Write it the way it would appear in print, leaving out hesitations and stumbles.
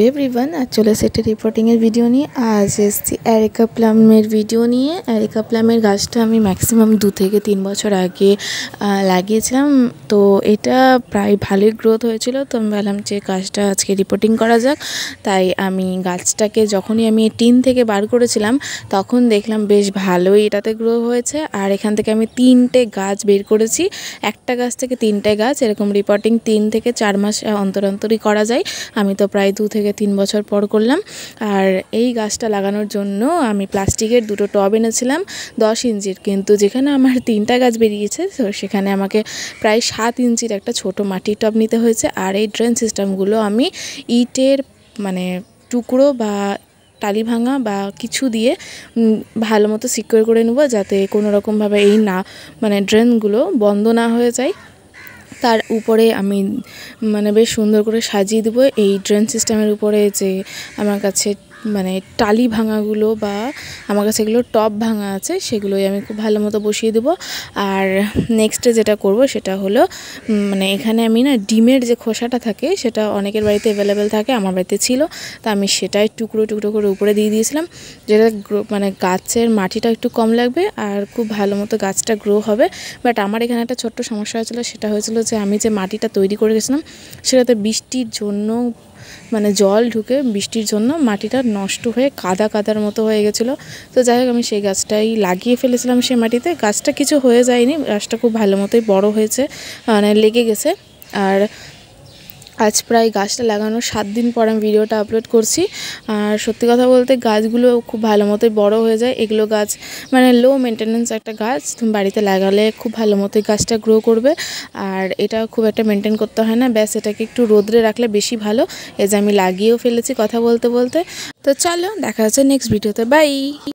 Everyone आज चले एसेছে reporting video नहीं आज एसेছি एरिका प्लामेर भिडियो नहीं एरिका प्लामेर गाछटा आमी मैक्सिमाम 2 থেকে 3 বছর আগে লাগিয়েছিলাম তো এটা প্রায় ভালোই গ্রোথ হয়েছিল তো আমি ভাবলাম যে গাছটা আজকে রিপোর্টিং করা যাক তাই আমি গাছটাকে যখনই আমি টিন থেকে বার করেছিলাম তখন দেখলাম বেশ ভালোই এটাতে গ্রো হয়েছে আর এখান থেকে আমি 3টে গাছ বের করেছি একটা গাছ থেকে 3টে গাছ এরকম রিপোর্টিং 3 থেকে 4 মাস অন্তর অন্তরই করা যায় আমি তো প্রায় 2 থেকে 3 বছর পর করলাম আর এই গাছটা লাগানোর জন্য আমি প্লাস্টিকের দুটো টব এনেছিলাম 10 ইঞ্চির কিন্তু যেখানে আমার 3টা গাছ বেরিয়েছে তো সেখানে আমাকে প্রায় 7 ইঞ্চির একটা ছোট মাটির টব নিতে হয়েছে আর এই ড্রেন সিস্টেমগুলো আমি ইটের মানে টুকরো বা টালি ভাঙা বা কিছু দিয়ে ভালো মতো সিকিউর করে নেব যাতে কোনো রকম ভাবে এই না মানে ড্রেনগুলো বন্ধ না হয়ে যায় তার উপরে আমি মানে বেশ সুন্দর করে সাজিয়ে দেব এই ড্রেন সিস্টেমের উপরে যে আমার কাছে মানে টালি ভাঙাগুলো বা আমার কাছে এগুলো টপ ভাঙা আছে সেগুলোই আমি খুব ভালো মতো বসিয়ে দেব আর নেক্সটে যেটা করব সেটা হলো মানে এখানে আমি না ডিমের যে খোসাটা থাকে সেটা অনেকের বাড়িতে अवेलेबल থাকে আমার বাড়িতে ছিল তা আমি সেটাই টুকরো টুকরো করে উপরে দিয়ে দিয়েছিলাম যেটা মানে গাছের মাটিটা একটু কম লাগবে আর খুব ভালো মতো গাছটা গ্রো হবে বাট আমার এখানে একটা ছোট্ট সমস্যা হয়েছিল সেটা হয়েছিল যে আমি যে মাটিটা তৈরি করে গেছিলাম সেটাতে বৃষ্টির জন্য মানে জল ঢুকে বৃষ্টির জন্য মাটিটা নষ্ট হয়ে কাদা কাদার মতো হয়ে গেছিল তো যাই হোক আমি সেই গাছটাই লাগিয়ে ফেলেছিলাম সেই মাটিতে গাছটা কিছু হয়ে যায়নি গাছটা খুব ভালো মতোই বড় হয়েছে মানে লেগে গেছে আর আজ প্রায় গাছটা লাগানোর 7 দিন পর আমি ভিডিওটা আপলোড করছি আর সত্যি কথা বলতে গাছগুলো খুব ভালো মতোই বড় হয়ে যায় এগুলো গাছ মানে লো মেইনটেনেন্স একটা গাছ তুমি বাড়িতে লাগালে খুব ভালো মতোই গাছটা গ্রো করবে আর এটা খুব একটা মেইনটেইন করতে হয় না ব্যাস এটাকে একটু রোদরে রাখলে বেশি ভালো এই যে আমি লাগিয়েও ফেলেছি কথা বলতে বলতে তো চলো দেখা হচ্ছে নেক্সট ভিডিওতে বাই।